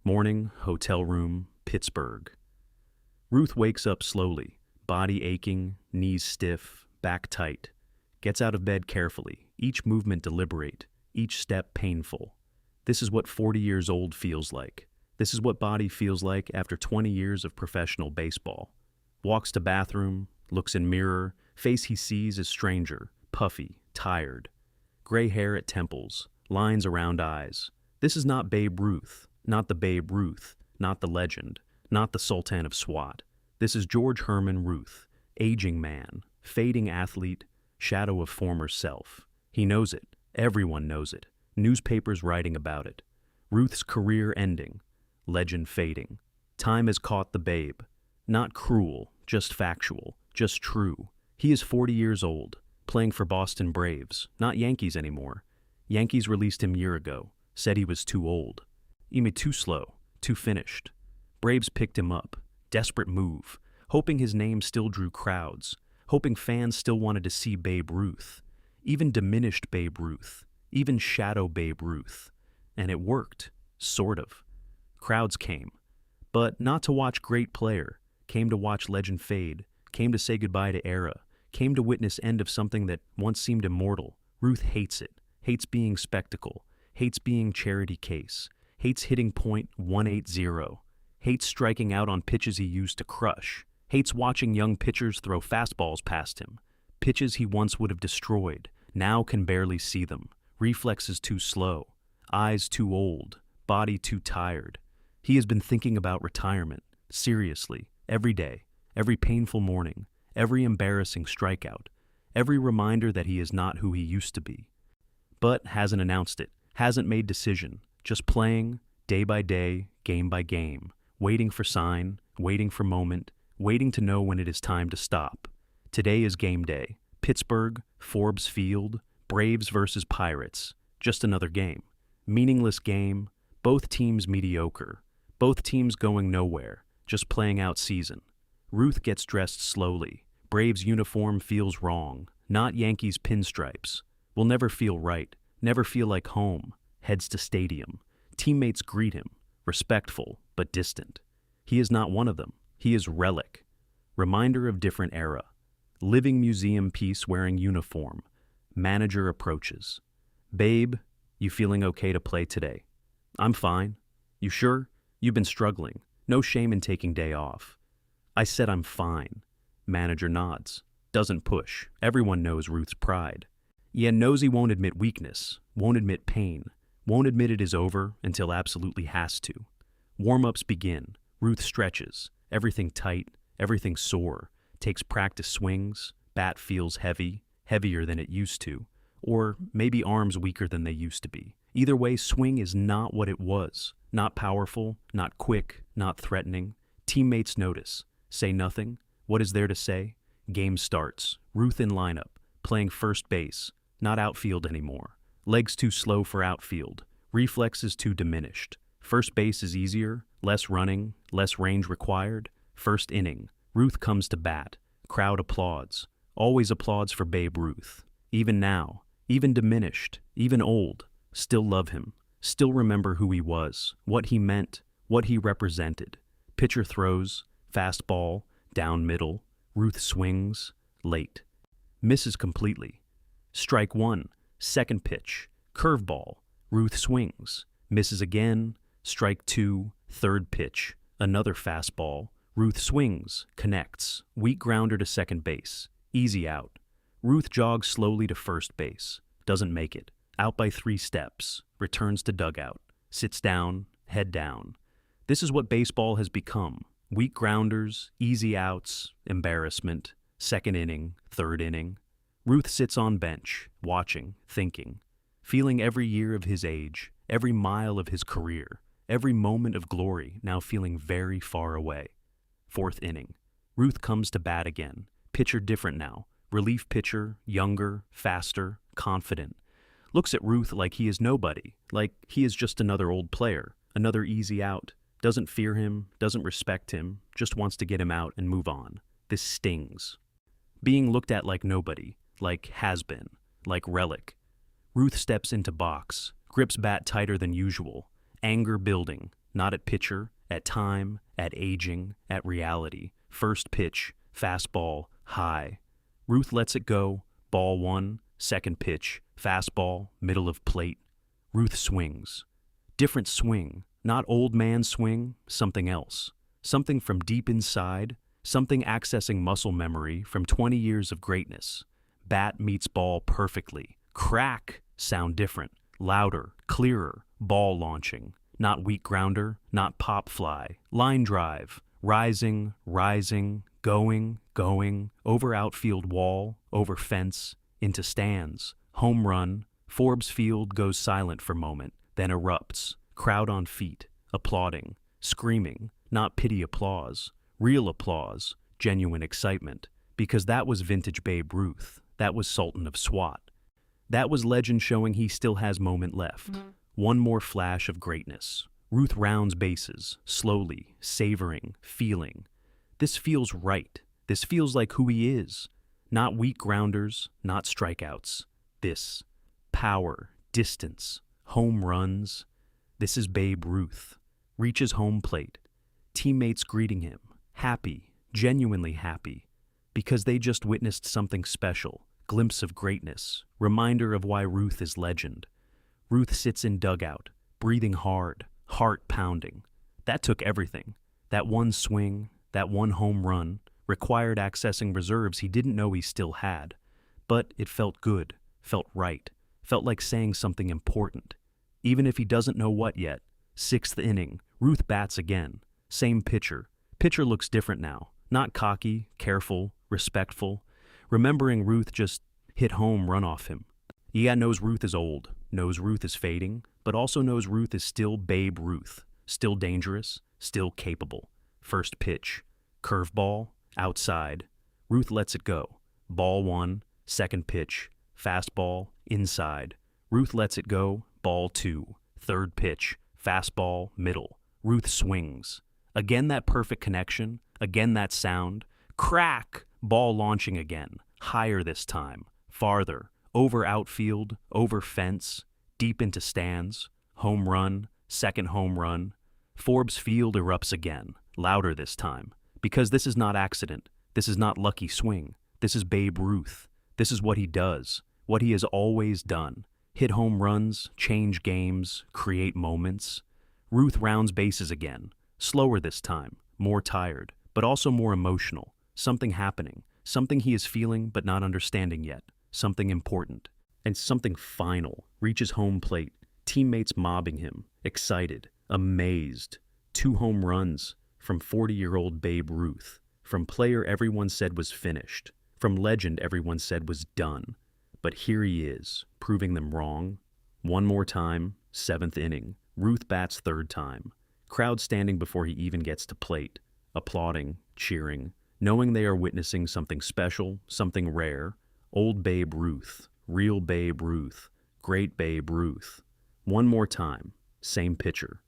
Morning, hotel room, Pittsburgh. Ruth wakes up slowly, body aching, knees stiff, back tight. Gets out of bed carefully, each movement deliberate, each step painful. This is what 40 years old feels like. This is what body feels like after 20 years of professional baseball. Walks to bathroom, looks in mirror, face he sees is stranger, puffy, tired. Gray hair at temples, lines around eyes. This is not Babe Ruth, not the Babe Ruth, not the legend, not the Sultan of SWAT. This is George Herman Ruth, aging man, fading athlete, shadow of former self. He knows it. Everyone knows it. Newspapers writing about it. Ruth's career ending. Legend fading. Time has caught the Babe. Not cruel, just factual, just true. He is 40 years old, playing for Boston Braves, not Yankees anymore. Yankees released him year ago, said he was too old. Too slow, too finished. Braves picked him up. Desperate move, hoping his name still drew crowds, hoping fans still wanted to see Babe Ruth, even diminished Babe Ruth, even shadow Babe Ruth. And it worked, sort of. Crowds came, but not to watch great player, came to watch legend fade, came to say goodbye to era, came to witness end of something that once seemed immortal. Ruth hates it, hates being spectacle, hates being charity case, hates hitting .180, hates striking out on pitches he used to crush, hates watching young pitchers throw fastballs past him, pitches he once would have destroyed, now can barely see them, reflexes too slow, eyes too old, body too tired. He has been thinking about retirement, seriously, every day, every painful morning, every embarrassing strikeout, every reminder that he is not who he used to be. But hasn't announced it, hasn't made decision, just playing, day by day, game by game, waiting for sign, waiting for moment, waiting to know when it is time to stop. Today is game day. Pittsburgh, Forbes Field, Braves versus Pirates. Just another game. Meaningless game, both teams mediocre, both teams going nowhere, just playing out season. Ruth gets dressed slowly. Braves uniform feels wrong, not Yankees pinstripes. Will never feel right, never feel like home. Heads to stadium. Teammates greet him, respectful but distant. He is not one of them. He is relic. Reminder of different era. Living museum piece wearing uniform. Manager approaches. Babe, you feeling okay to play today? I'm fine. You sure? You've been struggling. No shame in taking day off. I said I'm fine. Manager nods. Doesn't push. Everyone knows Ruth's pride. Yeah, knows he won't admit weakness, won't admit pain, won't admit it is over until absolutely has to. Warm-ups begin. Ruth stretches. Everything tight, everything sore. Takes practice swings. Bat feels heavy, heavier than it used to. Or maybe arms weaker than they used to be. Either way, swing is not what it was. Not powerful, not quick, not threatening. Teammates notice. Say nothing. What is there to say? Game starts. Ruth in lineup. Playing first base. Not outfield anymore. Legs too slow for outfield. Reflexes too diminished. First base is easier, less running, less range required. First inning. Ruth comes to bat. Crowd applauds. Always applauds for Babe Ruth. Even now, even diminished, even old, still love him. Still remember who he was, what he meant, what he represented. Pitcher throws, fastball, down middle. Ruth swings, late. Misses completely. Strike one, second pitch, curveball. Ruth swings, misses again. Strike two, third pitch, another fastball. Ruth swings, connects, weak grounder to second base, easy out. Ruth jogs slowly to first base, doesn't make it, out by 3 steps, returns to dugout, sits down, head down. This is what baseball has become. Weak grounders, easy outs, embarrassment, second inning, third inning. Ruth sits on bench, watching, thinking, feeling every year of his age, every mile of his career, every moment of glory now feeling very far away. Fourth inning. Ruth comes to bat again. Pitcher different now. Relief pitcher, younger, faster, confident. Looks at Ruth like he is nobody, like he is just another old player, another easy out. Doesn't fear him, doesn't respect him, just wants to get him out and move on. This stings. Being looked at like nobody, like has-been, like relic. Ruth steps into box, grips bat tighter than usual, anger building, not at pitcher, at time, at aging, at reality. First pitch, fastball, high. Ruth lets it go, ball one, second pitch, fastball, middle of plate. Ruth swings. Different swing, not old man swing, something else. Something from deep inside, something accessing muscle memory from 20 years of greatness. Bat meets ball perfectly. Crack, sound different, louder, clearer, ball launching. Not weak grounder, not pop fly. Line drive, rising, going, over outfield wall, over fence, into stands. Home run. Forbes Field goes silent for a moment, then erupts. Crowd on feet, applauding, screaming, not pity applause, real applause, genuine excitement, because that was vintage Babe Ruth. That was Sultan of SWAT. That was legend showing he still has moment left. One more flash of greatness. Ruth rounds bases, slowly, savoring, feeling. This feels right. This feels like who he is. Not weak grounders, not strikeouts. This. Power, distance, home runs. This is Babe Ruth. Reaches home plate. Teammates greeting him. Happy, genuinely happy. Because they just witnessed something special. Glimpse of greatness. Reminder of why Ruth is legend. Ruth sits in dugout, breathing hard, heart pounding. That took everything. That one swing, that one home run, required accessing reserves he didn't know he still had. But it felt good, felt right, felt like saying something important. Even if he doesn't know what yet. Sixth inning, Ruth bats again. Same pitcher. Pitcher looks different now. Not cocky, careful, respectful. Remembering Ruth just hit home run off him. Yeah, knows Ruth is old, knows Ruth is fading, but also knows Ruth is still Babe Ruth, still dangerous, still capable. First pitch, curveball, outside. Ruth lets it go. Ball one, second pitch, fastball, inside. Ruth lets it go, ball two, third pitch, fastball, middle. Ruth swings. Again that perfect connection, again that sound. Crack! Ball launching again, higher this time, farther, over outfield, over fence, deep into stands. Home run, second home run. Forbes Field erupts again, louder this time. Because this is not accident, this is not lucky swing, this is Babe Ruth. This is what he does, what he has always done. Hit home runs, change games, create moments. Ruth rounds bases again, slower this time, more tired, but also more emotional. Something happening, something he is feeling but not understanding yet, something important. And something final, reaches home plate, teammates mobbing him, excited, amazed. 2 home runs from 40-year-old Babe Ruth, from player everyone said was finished, from legend everyone said was done. But here he is, proving them wrong. One more time, 7th inning, Ruth bats 3rd time. Crowd standing before he even gets to plate, applauding, cheering, knowing they are witnessing something special, something rare. Old Babe Ruth, real Babe Ruth, great Babe Ruth. One more time, same pitcher.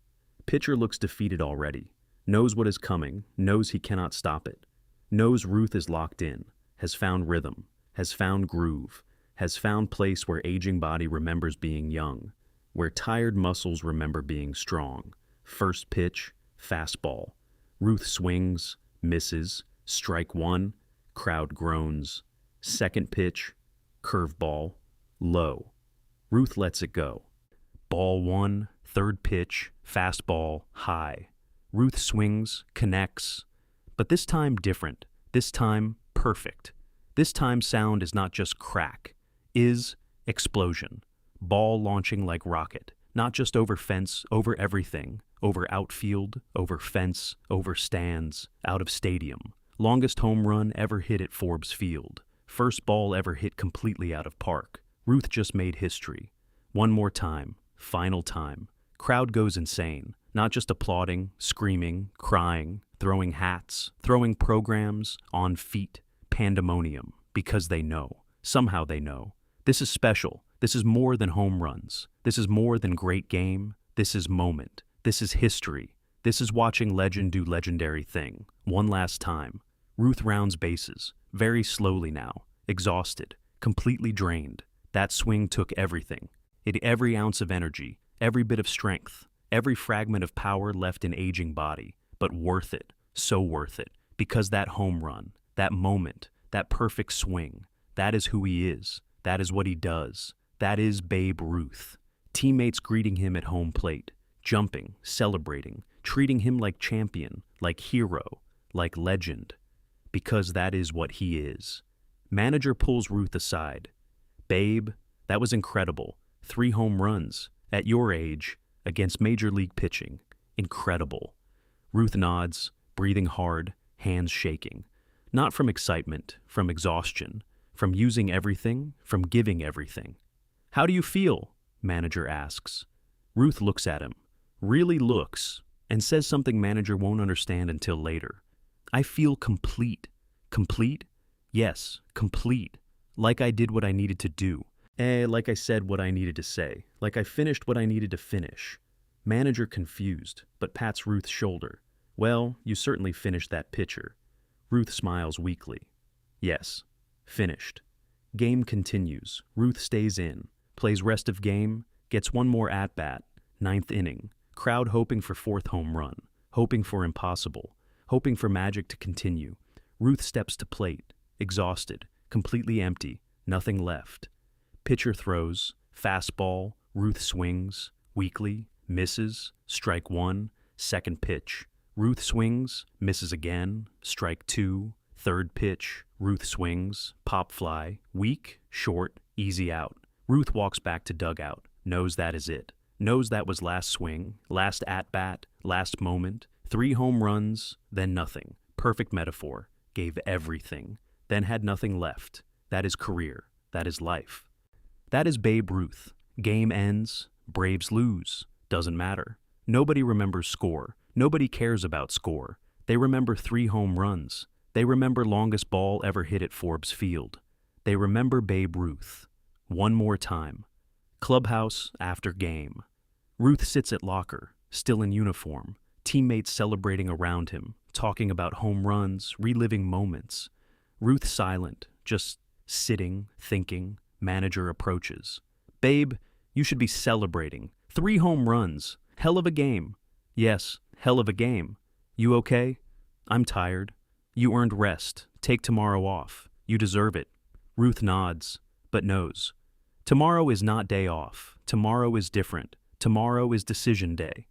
Pitcher looks defeated already, knows what is coming, knows he cannot stop it, knows Ruth is locked in, has found rhythm, has found groove, has found place where aging body remembers being young, where tired muscles remember being strong. First pitch, fastball. Ruth swings, misses, strike one, crowd groans. Second pitch, curveball, low. Ruth lets it go. Ball one, third pitch, fastball, high. Ruth swings, connects, but this time different. This time perfect. This time sound is not just crack, is explosion. Ball launching like rocket, not just over fence, over everything, over outfield, over fence, over stands, out of stadium. Longest home run ever hit at Forbes Field. First ball ever hit completely out of park. Ruth just made history. One more time, final time. Crowd goes insane, not just applauding, screaming, crying, throwing hats, throwing programs, on feet, pandemonium, because they know. Somehow they know. This is special. This is more than home runs. This is more than great game. This is moment. This is history. This is watching legend do legendary thing. One last time. Ruth rounds bases, very slowly now, exhausted, completely drained. That swing took everything. Every ounce of energy, every bit of strength, every fragment of power left in aging body, but worth it, so worth it, because that home run, that moment, that perfect swing, that is who he is, that is what he does, that is Babe Ruth. Teammates greeting him at home plate, jumping, celebrating, treating him like champion, like hero, like legend, because that is what he is. Manager pulls Ruth aside. Babe, that was incredible. 3 home runs, at your age, against Major League pitching. Incredible. Ruth nods, breathing hard, hands shaking. Not from excitement, from exhaustion, from using everything, from giving everything. How do you feel? Manager asks. Ruth looks at him, really looks, and says something manager won't understand until later. I feel complete. Complete? Yes, complete. Like I did what I needed to do. Like I said what I needed to say. Like I finished what I needed to finish. Manager confused, but pats Ruth's shoulder. Well, you certainly finished that pitcher. Ruth smiles weakly. Yes, finished. Game continues. Ruth stays in, plays rest of game, gets one more at-bat, 9th inning. Crowd hoping for 4th home run, hoping for impossible, hoping for magic to continue. Ruth steps to plate, exhausted, completely empty, nothing left. Pitcher throws, fastball, Ruth swings, weakly, misses, strike 1, 2nd pitch. Ruth swings, misses again, strike 2, 3rd pitch. Ruth swings, pop fly, weak, short, easy out. Ruth walks back to dugout, knows that is it. Knows that was last swing, last at-bat, last moment. 3 home runs, then nothing. Perfect metaphor. Gave everything, then had nothing left. That is career. That is life. That is Babe Ruth. Game ends. Braves lose. Doesn't matter. Nobody remembers score. Nobody cares about score. They remember 3 home runs. They remember longest ball ever hit at Forbes Field. They remember Babe Ruth. One more time. Clubhouse after game. Ruth sits at locker, still in uniform. Teammates celebrating around him, talking about home runs, reliving moments. Ruth silent, just sitting, thinking. Manager approaches. Babe, you should be celebrating. 3 home runs. Hell of a game. Yes, hell of a game. You okay? I'm tired. You earned rest. Take tomorrow off. You deserve it. Ruth nods, but knows. Tomorrow is not day off. Tomorrow is different. Tomorrow is decision day.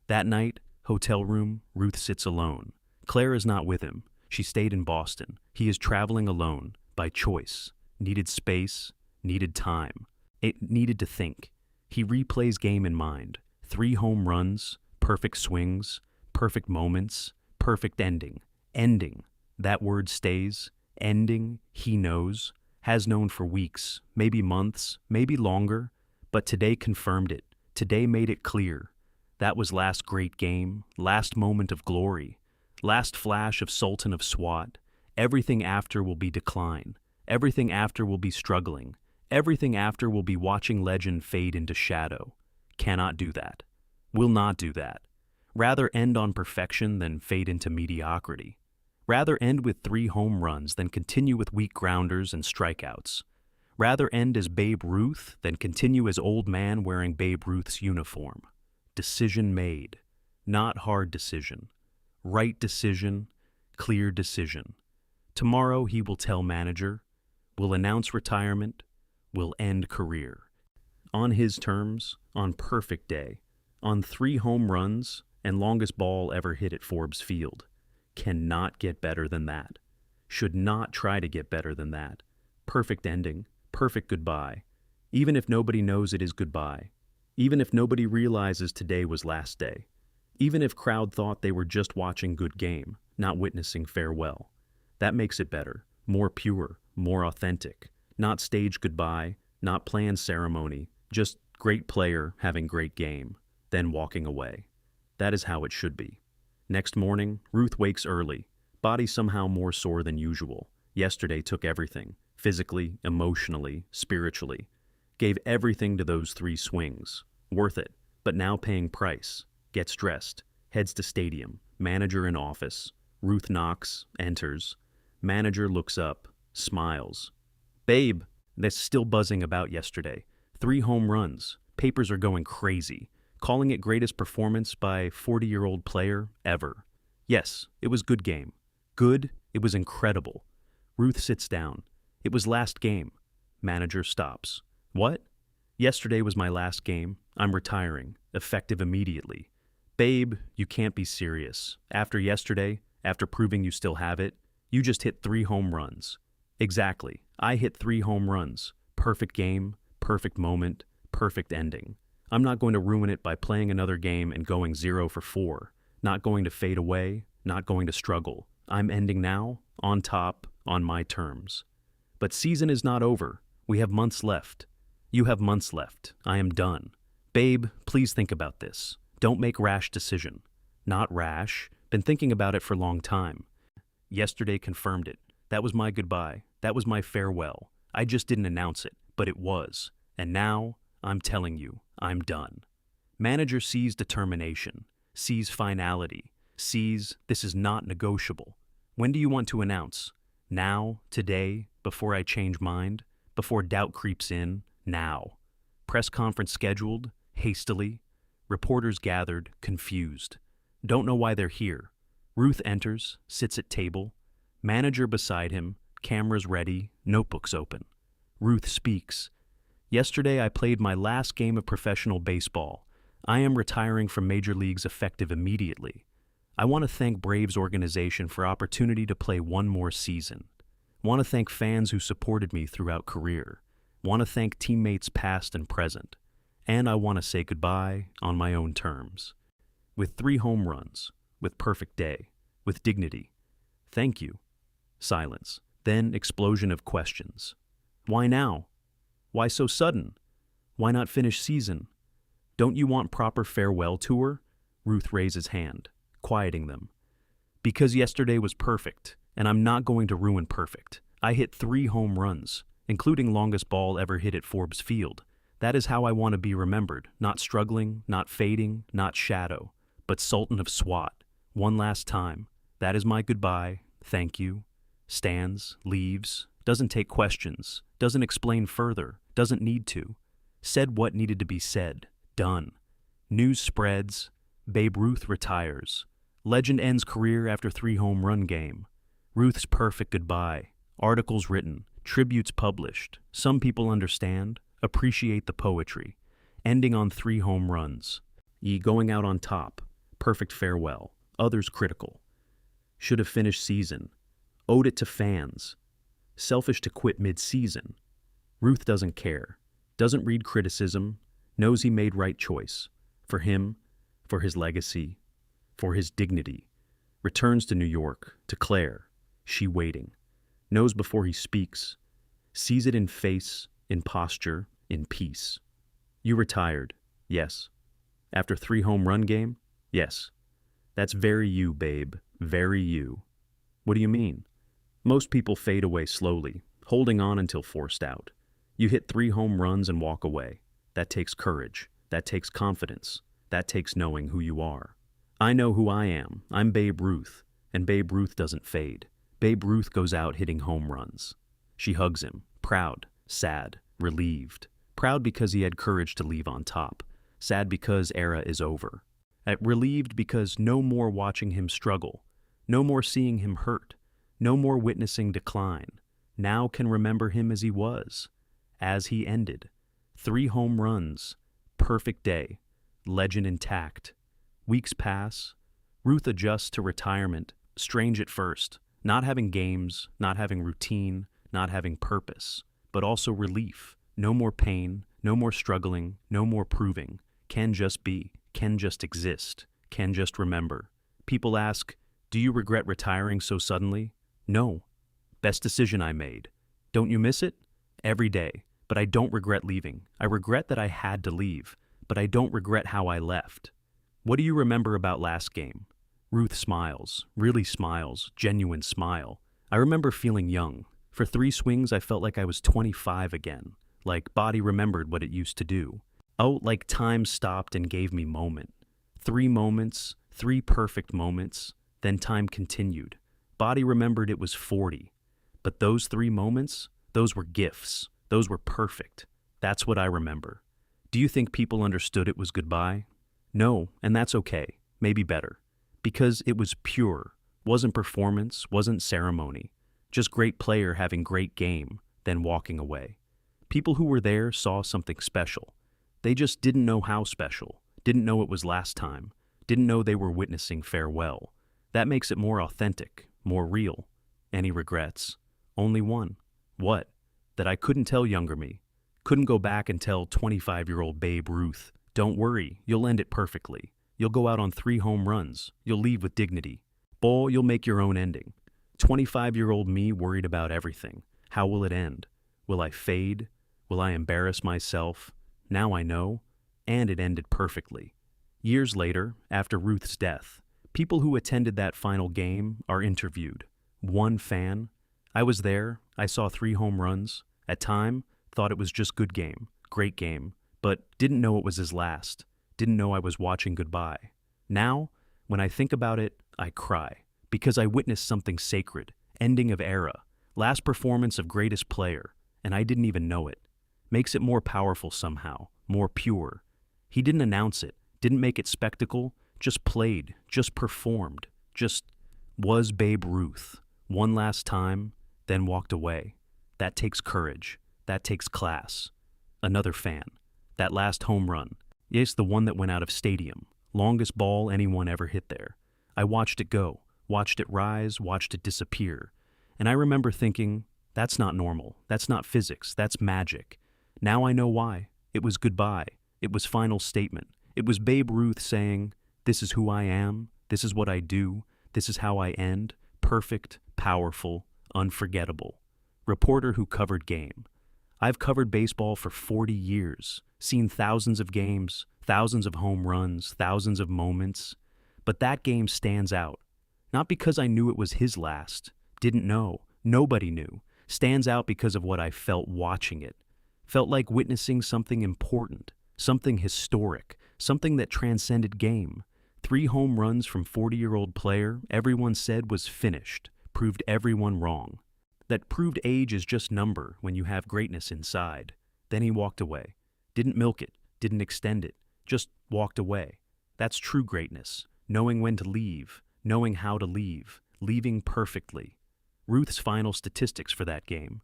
That night, hotel room, Ruth sits alone. Claire is not with him. She stayed in Boston. He is traveling alone, by choice. Needed space, needed time. It needed to think. He replays game in mind. 3 home runs, perfect swings, perfect moments, perfect ending. Ending. That word stays. Ending, he knows. Has known for weeks, maybe months, maybe longer. But today confirmed it. Today made it clear. That was last great game, last moment of glory, last flash of Sultan of SWAT. Everything after will be decline. Everything after will be struggling. Everything after will be watching legend fade into shadow. Cannot do that. Will not do that. Rather end on perfection than fade into mediocrity. Rather end with 3 home runs than continue with weak grounders and strikeouts. Rather end as Babe Ruth than continue as old man wearing Babe Ruth's uniform. Decision made. Not hard decision. Right decision. Clear decision. Tomorrow he will tell manager, will announce retirement, will end career. On his terms, on perfect day, on 3 home runs and longest ball ever hit at Forbes Field. Cannot get better than that. Should not try to get better than that. Perfect ending, perfect goodbye. Even if nobody knows it is goodbye. Even if nobody realizes today was last day. Even if crowd thought they were just watching good game, not witnessing farewell. That makes it better, more pure, more authentic. Not stage goodbye, not planned ceremony, just great player having great game, then walking away. That is how it should be. Next morning, Ruth wakes early, body somehow more sore than usual. Yesterday took everything, physically, emotionally, spiritually. Gave everything to those 3 swings. Worth it, but now paying price. Gets dressed, heads to stadium, manager in office. Ruth knocks, enters. Manager looks up, smiles. Babe, that's still buzzing about yesterday. 3 home runs. Papers are going crazy. calling it greatest performance by 40-year-old player ever. Yes, it was good game. Good, it was incredible. Ruth sits down. It was last game. Manager stops. What? Yesterday was my last game. I'm retiring, effective immediately. Babe, you can't be serious. After yesterday, after proving you still have it, you just hit 3 home runs. Exactly. I hit 3 home runs. Perfect game, perfect moment, perfect ending. I'm not going to ruin it by playing another game and going 0 for 4. Not going to fade away, not going to struggle. I'm ending now, on top, on my terms. But season is not over. We have months left. You have months left. I am done. Babe, please think about this. Don't make rash decision. Not rash. Been thinking about it for a long time. Yesterday confirmed it. That was my goodbye. That was my farewell. I just didn't announce it, but it was. And now, I'm telling you, I'm done. Manager sees determination, sees finality, sees this is not negotiable. When do you want to announce? Now, today, before I change mind, before doubt creeps in, now. Press conference scheduled, hastily. Reporters gathered, confused. Don't know why they're here. Ruth enters, sits at table. Manager beside him, cameras ready, notebooks open. Ruth speaks. Yesterday I played my last game of professional baseball. I am retiring from major leagues effective immediately. I want to thank Braves organization for opportunity to play one more season. Want to thank fans who supported me throughout career. Want to thank teammates past and present. And I want to say goodbye on my own terms. With 3 home runs, with perfect day, with dignity. Thank you. Silence. Then explosion of questions. Why now? Why so sudden? Why not finish season? Don't you want proper farewell tour? Ruth raises hand, quieting them. Because yesterday was perfect, and I'm not going to ruin perfect. I hit 3 home runs, including longest ball ever hit at Forbes Field. That is how I want to be remembered, not struggling, not fading, not shadow, but Sultan of SWAT. One last time. That is my goodbye. Thank you. Stands, leaves, doesn't take questions, doesn't explain further, doesn't need to. Said what needed to be said. Done. News spreads. Babe Ruth retires. Legend ends career after 3 home run game. Ruth's perfect goodbye. Articles written. Tributes published. Some people understand, appreciate the poetry. Ending on 3 home runs. Going out on top. Perfect farewell. Others critical. Should have finished season. Owed it to fans. Selfish to quit mid-season. Ruth doesn't care. Doesn't read criticism. Knows he made right choice. For him, for his legacy, for his dignity. Returns to New York, to Claire. She waiting. Knows before he speaks. Sees it in face, in posture, in peace. You retired. Yes. After 3 home run game? Yes. That's very you, babe. Very you. What do you mean? Most people fade away slowly, holding on until forced out. You hit 3 home runs and walk away. That takes courage. That takes confidence. That takes knowing who you are. I know who I am. I'm Babe Ruth. And Babe Ruth doesn't fade. Babe Ruth goes out hitting home runs. She hugs him, proud, sad, relieved. Proud because he had courage to leave on top. Sad because era is over. Relieved because no more watching him struggle. No more seeing him hurt. No more witnessing decline. Now can remember him as he was. As he ended. 3 home runs. Perfect day. Legend intact. Weeks pass. Ruth adjusts to retirement. Strange at first. Not having games, not having routine, not having purpose. But also relief. No more pain, no more struggling, no more proving. Can just be. Can just exist. Can just remember. People ask, do you regret retiring so suddenly? No. Best decision I made. Don't you miss it? Every day. But I don't regret leaving. I regret that I had to leave. But I don't regret how I left. What do you remember about last game? Ruth smiles. Really smiles. Genuine smile. I remember feeling young. For 3 swings I felt like I was 25 again. Like body remembered what it used to do. Oh, like time stopped and gave me moment. 3 moments. 3 perfect moments. Then time continued. Body remembered it was 40. But those 3 moments, those were gifts. Those were perfect. That's what I remember. Do you think people understood it was goodbye? No, and that's okay, maybe better. Because it was pure, wasn't performance, wasn't ceremony. Just great player having great game, then walking away. People who were there saw something special. They just didn't know how special, didn't know it was last time, didn't know they were witnessing farewell. That makes it more authentic, more real. Any regrets? Only one. What? That I couldn't tell younger me. Couldn't go back and tell 25-year-old Babe Ruth, don't worry, you'll end it perfectly. You'll go out on 3 home runs. You'll leave with dignity. Ball, you'll make your own ending. 25-year-old me worried about everything. How will it end? Will I fade? Will I embarrass myself? Now I know. And it ended perfectly. Years later, after Ruth's death, people who attended that final game are interviewed. One fan. I was there. I saw 3 home runs. At time, thought it was just good game, great game, but didn't know it was his last. Didn't know I was watching goodbye. Now, when I think about it, I cry, because I witnessed something sacred, ending of era, last performance of greatest player, and I didn't even know it. Makes it more powerful somehow, more pure. He didn't announce it, didn't make it spectacle, just played, just performed, just was Babe Ruth. One last time, then walked away. That takes courage. That takes class. Another fan. That last home run. Yes, the one that went out of stadium. Longest ball anyone ever hit there. I watched it go, watched it rise, watched it disappear. And I remember thinking, that's not normal. That's not physics. That's magic. Now I know why. It was goodbye. It was final statement. It was Babe Ruth saying, this is who I am. This is what I do. This is how I end. Perfect, powerful, unforgettable. Reporter who covered game. I've covered baseball for 40 years, seen thousands of games, thousands of home runs, thousands of moments. But that game stands out. Not because I knew it was his last, didn't know, nobody knew. Stands out because of what I felt watching it. Felt like witnessing something important, something historic, something that transcended game. 3 home runs from 40-year-old player everyone said was finished, proved everyone wrong. That proved age is just number when you have greatness inside. Then he walked away. Didn't milk it, didn't extend it, just walked away. That's true greatness, knowing when to leave, knowing how to leave, leaving perfectly. Ruth's final statistics for that game.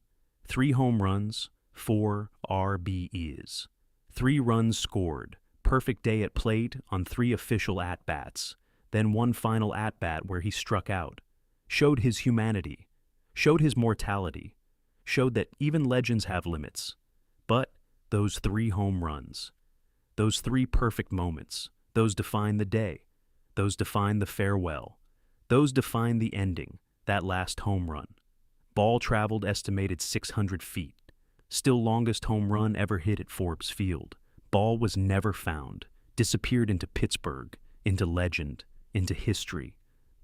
3 home runs, 4 RBEs. 3 runs scored, perfect day at plate on 3 official at-bats, then 1 final at-bat where he struck out. Showed his humanity. Showed his mortality, showed that even legends have limits. But those 3 home runs, those 3 perfect moments, those define the day, those define the farewell, those define the ending, that last home run. Ball traveled estimated 600 feet, still longest home run ever hit at Forbes Field. Ball was never found, disappeared into Pittsburgh, into legend, into history.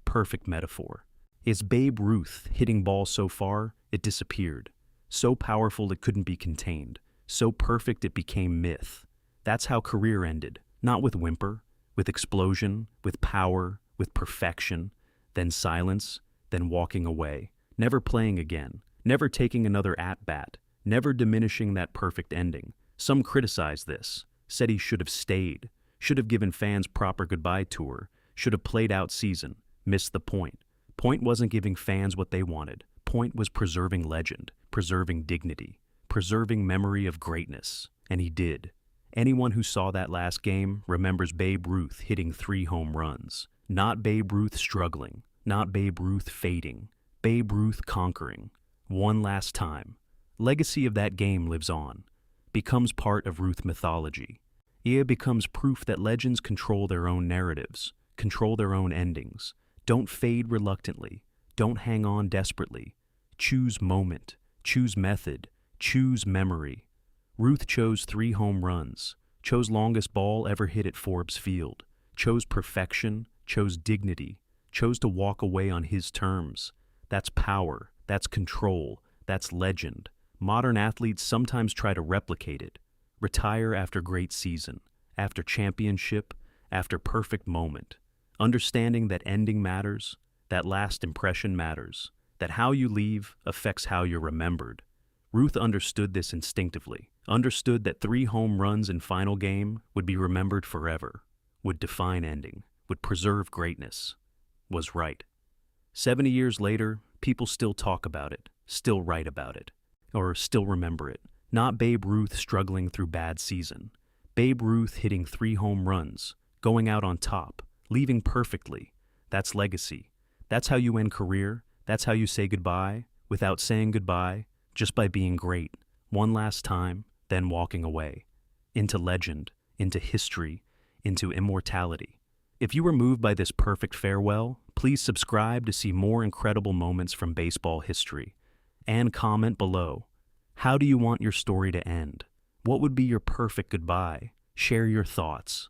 Perfect metaphor. Is Babe Ruth hitting ball so far, it disappeared. So powerful it couldn't be contained. So perfect it became myth. That's how career ended. Not with whimper, with explosion, with power, with perfection. Then silence, then walking away. Never playing again. Never taking another at-bat. Never diminishing that perfect ending. Some criticized this. Said he should have stayed. Should have given fans proper goodbye tour. Should have played out season. Missed the point. Point wasn't giving fans what they wanted. Point was preserving legend, preserving dignity, preserving memory of greatness. And he did. Anyone who saw that last game remembers Babe Ruth hitting 3 home runs. Not Babe Ruth struggling, not Babe Ruth fading. Babe Ruth conquering. One last time. Legacy of that game lives on. Becomes part of Ruth mythology. It becomes proof that legends control their own narratives, control their own endings. Don't fade reluctantly. Don't hang on desperately. Choose moment. Choose method. Choose memory. Ruth chose 3 home runs. Chose longest ball ever hit at Forbes Field. Chose perfection. Chose dignity. Chose to walk away on his terms. That's power. That's control. That's legend. Modern athletes sometimes try to replicate it. Retire after great season. After championship. After perfect moment. Understanding that ending matters, that last impression matters, that how you leave affects how you're remembered. Ruth understood this instinctively, understood that 3 home runs in final game would be remembered forever. would define ending, would preserve greatness, was right. 70 years later, people still talk about it, still write about it, or still remember it. Not Babe Ruth struggling through bad season. Babe Ruth hitting 3 home runs, going out on top, leaving perfectly. That's legacy. That's how you end career. That's how you say goodbye, without saying goodbye, just by being great. One last time, then walking away. Into legend, into history, into immortality. If you were moved by this perfect farewell, please subscribe to see more incredible moments from baseball history. And comment below. How do you want your story to end? What would be your perfect goodbye? Share your thoughts.